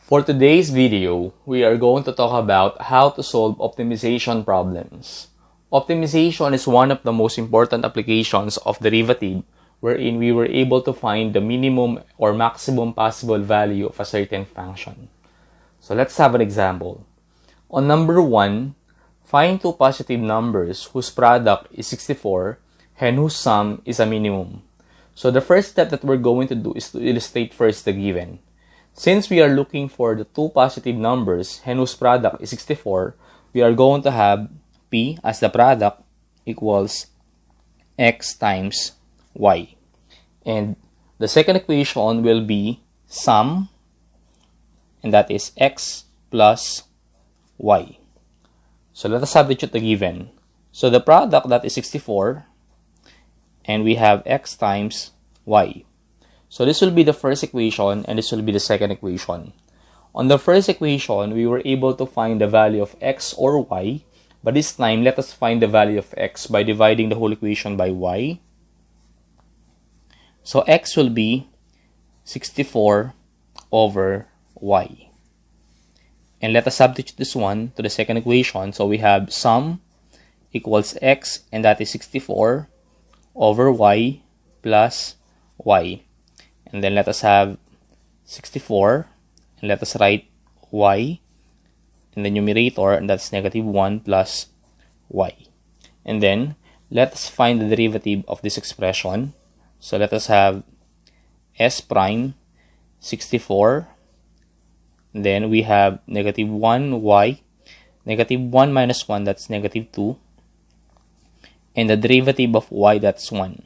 For today's video, we are going to talk about how to solve optimization problems. Optimization is one of the most important applications of derivative wherein we were able to find the minimum or maximum possible value of a certain function. So let's have an example. On number 1, find two positive numbers whose product is 64 and whose sum is a minimum. So the first step that we're going to do is to illustrate first the given. Since we are looking for the two positive numbers and whose product is 64, we are going to have P as the product equals X times Y. And the second equation will be sum, and that is X plus Y. So let us substitute the given. So the product that is 64, and we have X times Y. So this will be the first equation and this will be the second equation. On the first equation, we were able to find the value of X or Y, but this time let us find the value of X by dividing the whole equation by Y. So X will be 64 over Y. And let us substitute this one to the second equation. So we have sum equals X, and that is 64 over Y plus Y. And then let us have 64, and let us write Y in the numerator, and that's negative 1 plus Y. And then let us find the derivative of this expression. So let us have S prime 64, and then we have negative 1Y, negative 1 minus 1, that's negative 2, and the derivative of Y, that's 1.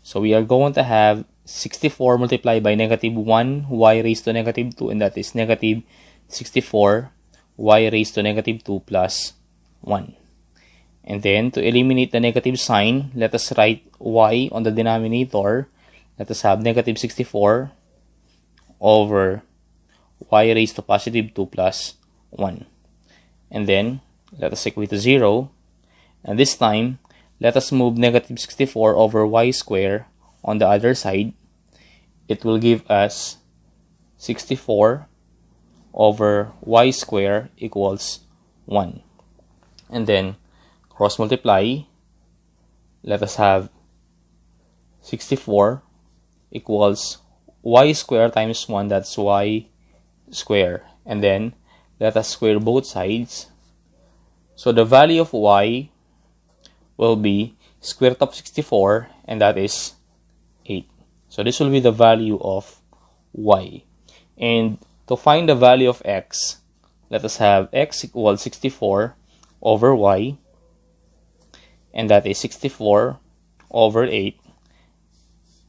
So we are going to have 64 multiplied by negative 1 y raised to negative 2, and that is negative 64 y raised to negative 2 plus 1. And then to eliminate the negative sign, let us write y on the denominator. Let us have negative 64 over y raised to positive 2 plus 1. And then let us equate to 0. And this time, let us move negative 64 over y square on the other side. It will give us 64 over y square equals 1. And then cross multiply. Let us have 64 equals y square times 1, that's y square. And then let us square both sides. So the value of y will be square root of 64, and that is 8. So this will be the value of y. And to find the value of x, let us have x equals 64 over y, and that is 64 over 8,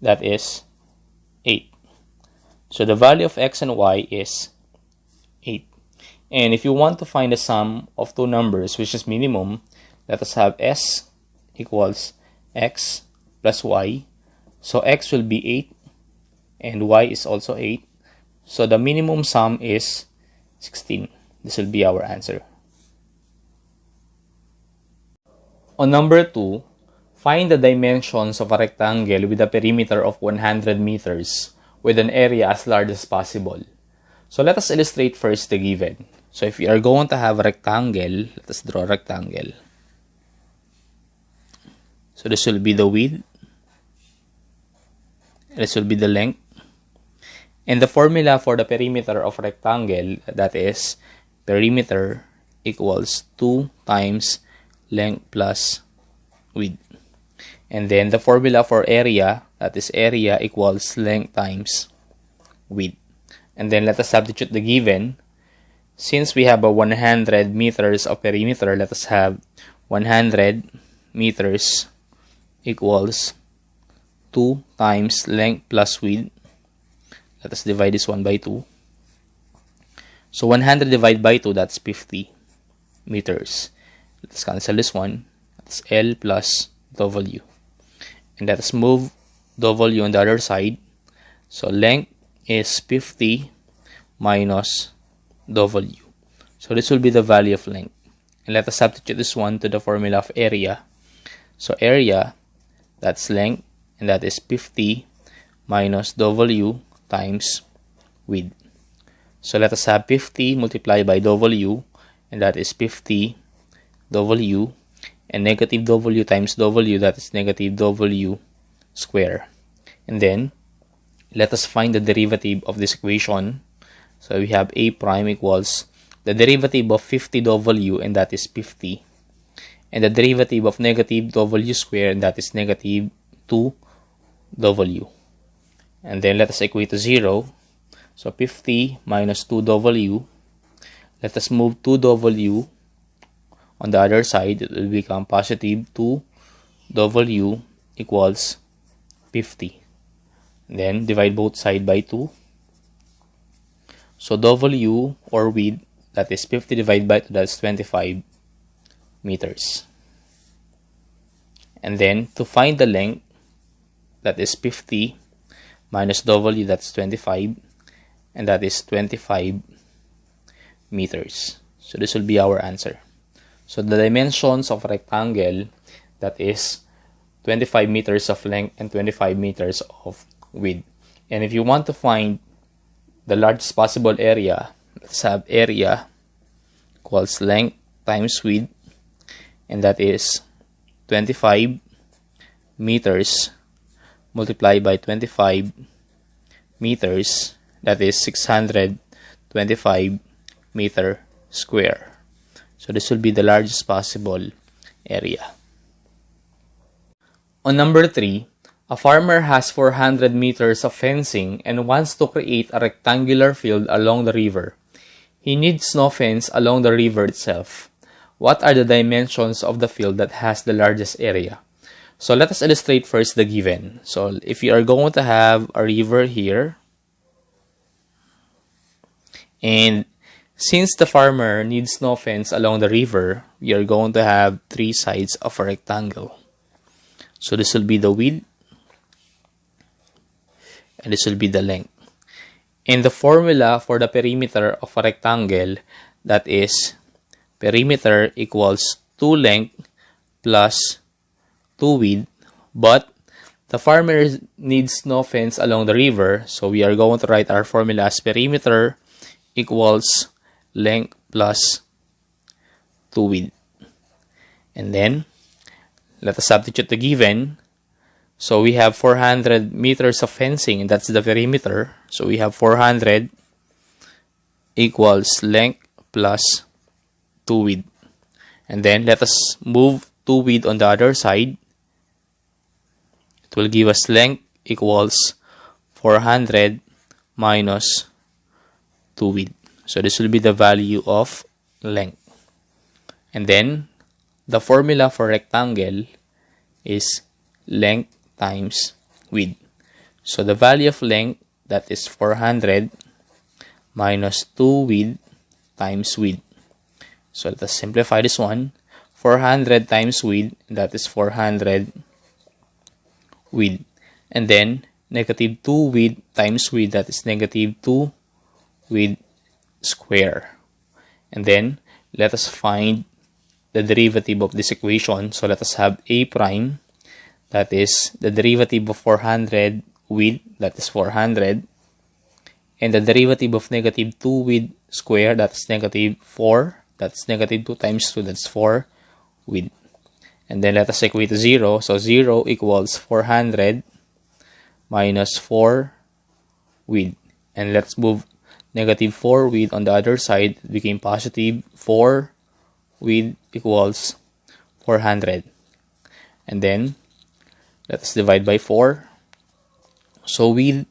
that is 8. So the value of x and y is 8. And if you want to find the sum of two numbers, which is minimum, let us have s equals x plus y. So x will be 8 and y is also 8. So the minimum sum is 16. This will be our answer. On number 2, find the dimensions of a rectangle with a perimeter of 100 meters with an area as large as possible. So let us illustrate first the given. So if we are going to have a rectangle, let us draw a rectangle. So this will be the width. This will be the length. And the formula for the perimeter of rectangle, that is perimeter equals 2 times length plus width. And then the formula for area, that is area equals length times width. And then let us substitute the given. Since we have a 100 meters of perimeter, let us have 100 meters equals 2 times length plus width. Let us divide this one by 2. So 100 divided by 2, that's 50 meters. Let's cancel this one. That's L plus W. And let us move W on the other side. So length is 50 minus W. So this will be the value of length. And let us substitute this one to the formula of area. So area, that's length, and that is 50 minus W times width. So let us have 50 multiplied by W, and that is 50 W, and negative W times W, that is negative W square. And then let us find the derivative of this equation. So we have A prime equals the derivative of 50W, and that is 50, and the derivative of negative W squared, and that is negative 2W. And then let us equate to 0. So 50 minus 2W. Let us move 2W on the other side. It will become positive 2W equals 50. And then divide both sides by 2. So W, or width, that is 50 divided by 2, that's 25 meters. And then to find the length, that is 50 minus W, that's 25, and that is 25 meters. So this will be our answer. So the dimensions of a rectangle, that is 25 meters of length and 25 meters of width. And if you want to find the largest possible area, let's have area equals length times width, and that is 25 meters multiplied by 25 meters, that is 625 meter square. So this will be the largest possible area. On number 3, a farmer has 400 meters of fencing and wants to create a rectangular field along the river. He needs no fence along the river itself. What are the dimensions of the field that has the largest area? So let us illustrate first the given. So if you are going to have a river here, and since the farmer needs no fence along the river, we are going to have 3 sides of a rectangle. So this will be the width, and this will be the length. And the formula for the perimeter of a rectangle, that is perimeter equals 2 length plus 2 width, but the farmer needs no fence along the river, so we are going to write our formula as perimeter equals length plus 2 width. And then let us substitute the given. So we have 400 meters of fencing, and that's the perimeter. So we have 400 equals length plus 2 width. And then let us move 2 width on the other side. It will give us length equals 400 minus 2 width. So this will be the value of length. And then the formula for rectangle is length times width. So the value of length, that is 400 minus 2 width times width. So let us simplify this one. 400 times width, that is 400 width. And then negative 2 width times width, that is negative 2 width square. And then let us find the derivative of this equation. So let us have A prime, that is the derivative of 400 width, that is 400, and the derivative of negative 2 width square, that's negative 4, that's negative 2 times 2, that's 4 width. And then let us equate to 0. So 0 equals 400 minus 4 width. And let's move negative 4 width on the other side. It became positive 4 width equals 400. And then let us divide by 4. So width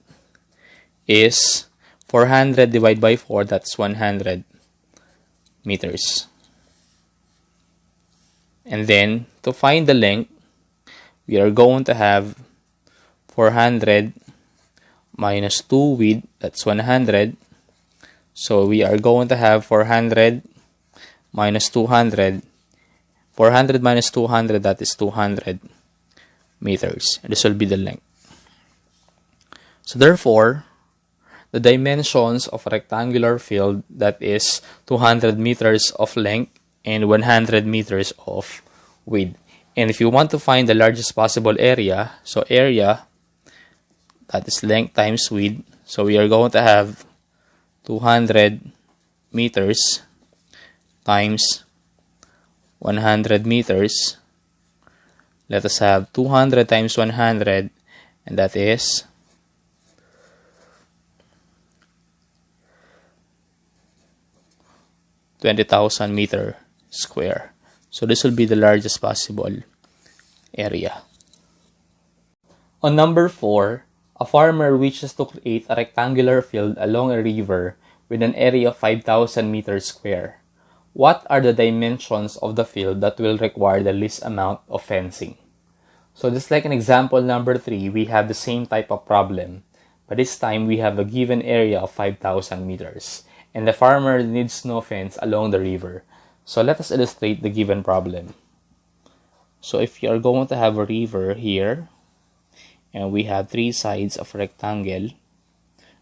is 400 divided by 4, that's 100 meters. And then to find the length, we are going to have 400 minus 2 width, that's 100. So we are going to have 400 minus 200. 400 minus 200, that is 200 meters. And this will be the length. So therefore, the dimensions of a rectangular field, that is 200 meters of length and 100 meters of width. And if you want to find the largest possible area, so area, that is length times width. So we are going to have 200 meters times 100 meters. Let us have 200 times 100, and that is 20,000 meter square. So this will be the largest possible area. On number 4, a farmer wishes to create a rectangular field along a river with an area of 5,000 meters square. What are the dimensions of the field that will require the least amount of fencing? So just like in example number 3, we have the same type of problem, but this time we have a given area of 5,000 meters, and the farmer needs no fence along the river. So let us illustrate the given problem. So if you are going to have a river here, and we have 3 sides of a rectangle,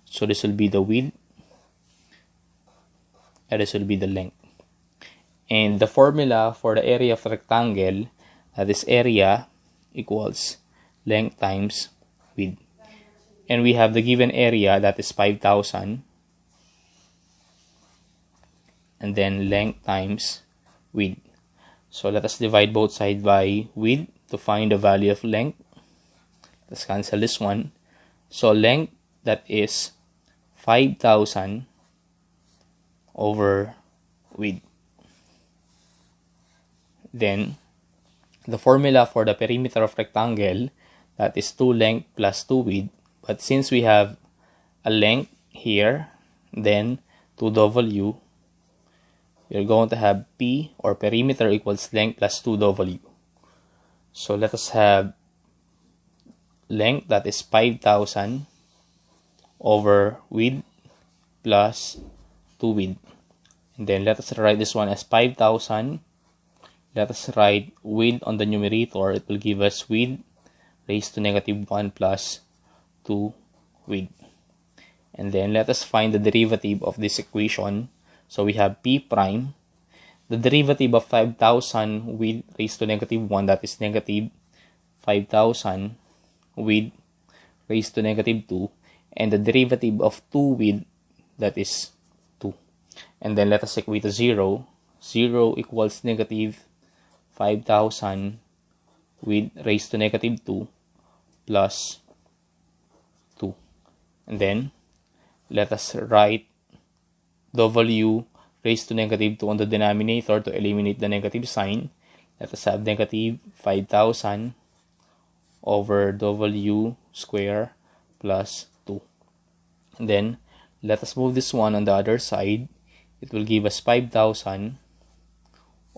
so this will be the width, and this will be the length. And the formula for the area of the rectangle, that is area equals length times width. And we have the given area, that is 5,000, and then length times width. So let us divide both sides by width to find the value of length. Let's cancel this one. So length, that is 5,000 over width. Then the formula for the perimeter of rectangle, that is 2 length plus 2 width. But since we have a length here, then 2W, we're going to have P, or perimeter, equals length plus 2W. So let us have length, that is 5,000 over width plus 2 width. And then let us write this one as 5,000. Let us write width on the numerator. It will give us width raised to negative 1 plus 2 width. And then let us find the derivative of this equation. So we have P prime. The derivative of 5,000 width raised to negative 1, that is negative 5,000 width raised to negative 2. And the derivative of 2 width, that is 2. And then let us equate to 0. 0 equals negative 5,000 width raised to negative 2 plus 2. And then let us write W raised to negative 2 on the denominator to eliminate the negative sign. Let us have negative 5,000 over W square plus 2. And then let us move this one on the other side. It will give us 5,000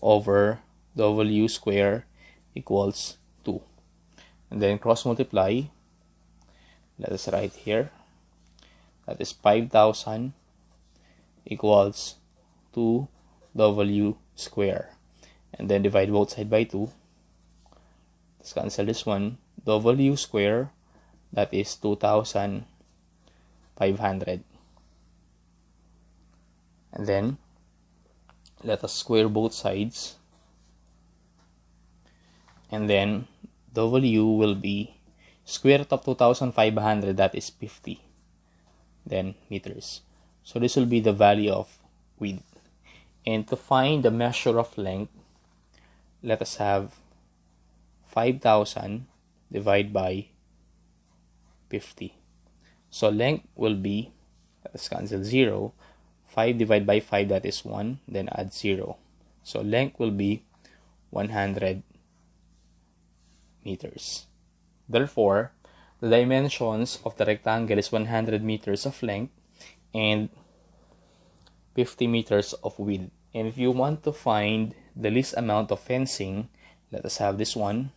over W square equals 2. And then cross multiply. Let us write here. That is 5,000 equals 2W square. And then divide both sides by 2. Let's cancel this one. W square, that is 2,500. And then let us square both sides. And then W will be square root of 2,500, that is 50. Then meters. So this will be the value of width. And to find the measure of length, let us have 5,000 divided by 50. So length will be, let's cancel 0. 5 divided by 5, that is 1. Then add 0. So length will be 100 meters. Therefore, the dimensions of the rectangle is 100 meters of length and 50 meters of width. And if you want to find the least amount of fencing, let us have this one.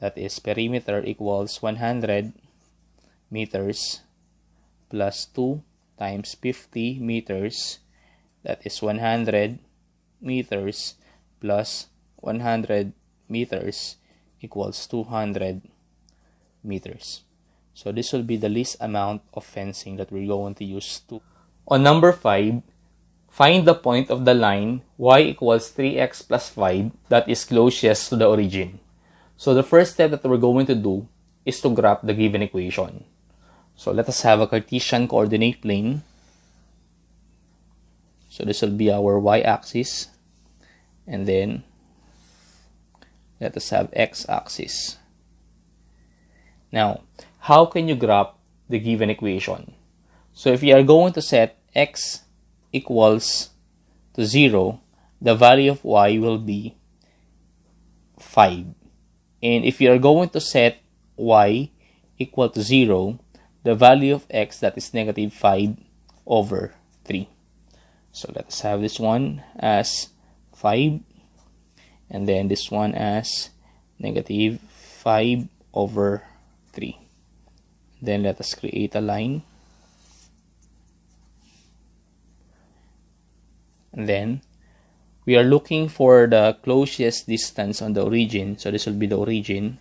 That is perimeter equals 100 meters plus 2 times 50 meters. That is 100 meters plus 100 meters equals 200 meters. So this will be the least amount of fencing that we're going to use to. On number 5, find the point of the line y equals 3x plus 5 that is closest to the origin. So the first step that we're going to do is to graph the given equation. So let us have a Cartesian coordinate plane. So this will be our y-axis, and then let us have x-axis. Now, how can you graph the given equation? So if you are going to set x equals to 0, the value of y will be 5. And if you are going to set y equal to 0, the value of x, that is negative 5 over 3. So let us have this one as 5, and then this one as negative 5 over 3. Then let us create a line. And then we are looking for the closest distance on the origin. So this will be the origin.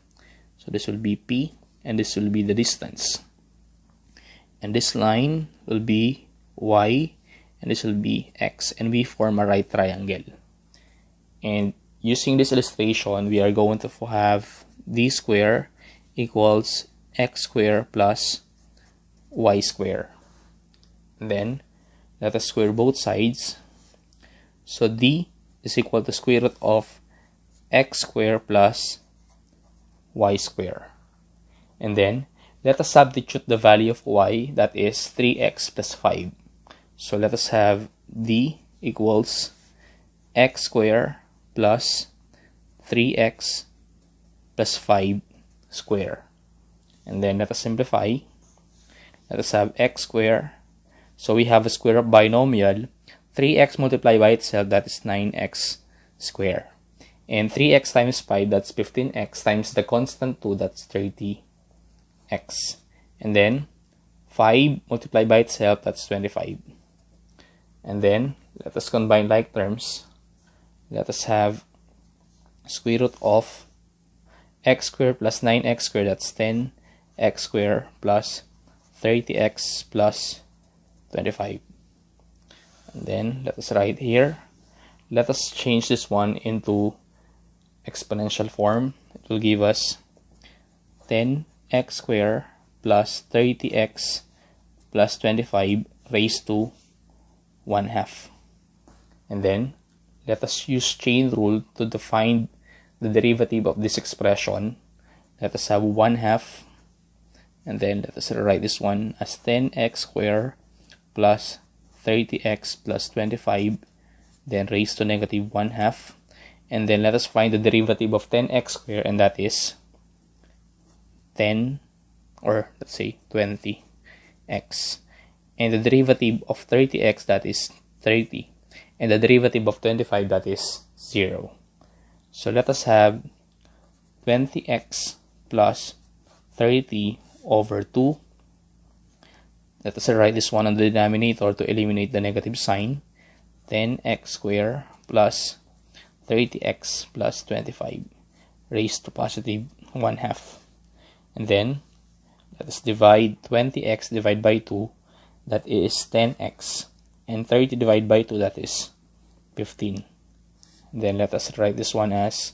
So this will be P, and this will be the distance. And this line will be Y, and this will be X. And we form a right triangle. And using this illustration, we are going to have d square equals x square plus y square. And then let us square both sides. So d is equal to square root of x square plus y square. And then let us substitute the value of y, that is 3x plus 5. So let us have d equals x square plus 3x plus 5 square. And then let us simplify. Let us have x square. So we have a square of binomial. 3x multiplied by itself, that is 9x square. And 3x times 5, that's 15x, times the constant 2, that's 30x. And then 5 multiplied by itself, that's 25. And then let us combine like terms. Let us have square root of x squared plus 9x squared, that's 10x squared plus 30x plus 25. And then let us write here. Let us change this one into exponential form. It will give us 10x squared plus 30x plus 25 raised to 1/2. And then let us use chain rule to define the derivative of this expression. Let us have 1/2. And then let us write this one as 10x squared plus 30x plus 25, then raised to negative 1/2. And then let us find the derivative of 10x squared, and that is 10, or let's say 20x. And the derivative of 30x, that is 30. And the derivative of 25, that is 0. So let us have 20x plus 30 over 2. Let us write this one on the denominator to eliminate the negative sign. 10x squared plus 30x plus 25 raised to positive 1/2. And then let us divide 20x divided by 2, that is 10x. And 30 divided by 2, that is 15. And then let us write this one as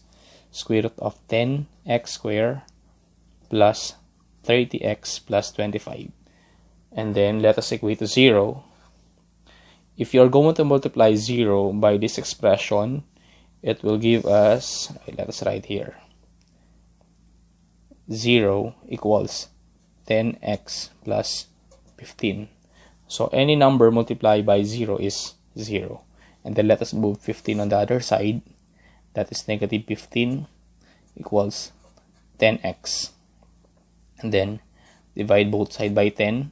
square root of 10x squared plus 30x plus 25. And then let us equate to 0. If you are going to multiply 0 by this expression, it will give us, let us write here, 0 equals 10x plus 15. So any number multiplied by 0 is 0. And then let us move 15 on the other side. That is negative 15 equals 10x. And then divide both sides by 10.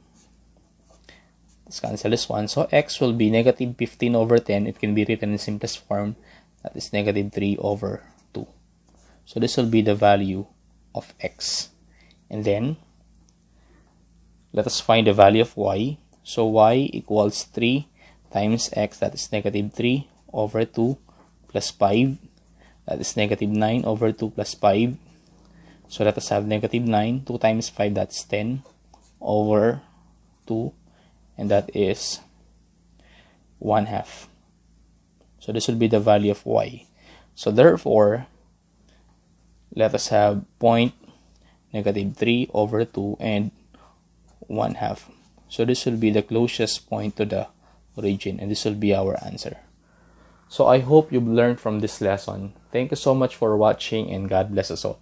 Let's cancel this one. So x will be negative 15 over 10. It can be written in simplest form. That is negative 3 over 2. So this will be the value of x. And then let us find the value of y. So y equals 3 times x, that is negative 3 over 2 plus 5. That is negative 9 over 2 plus 5. So let us have negative 9. 2 times 5, that's 10 over 2. And that is 1/2. So this will be the value of y. So therefore, let us have point negative 3 over 2 and 1/2. So this will be the closest point to the origin, and this will be our answer. So I hope you've learned from this lesson. Thank you so much for watching, and God bless us all.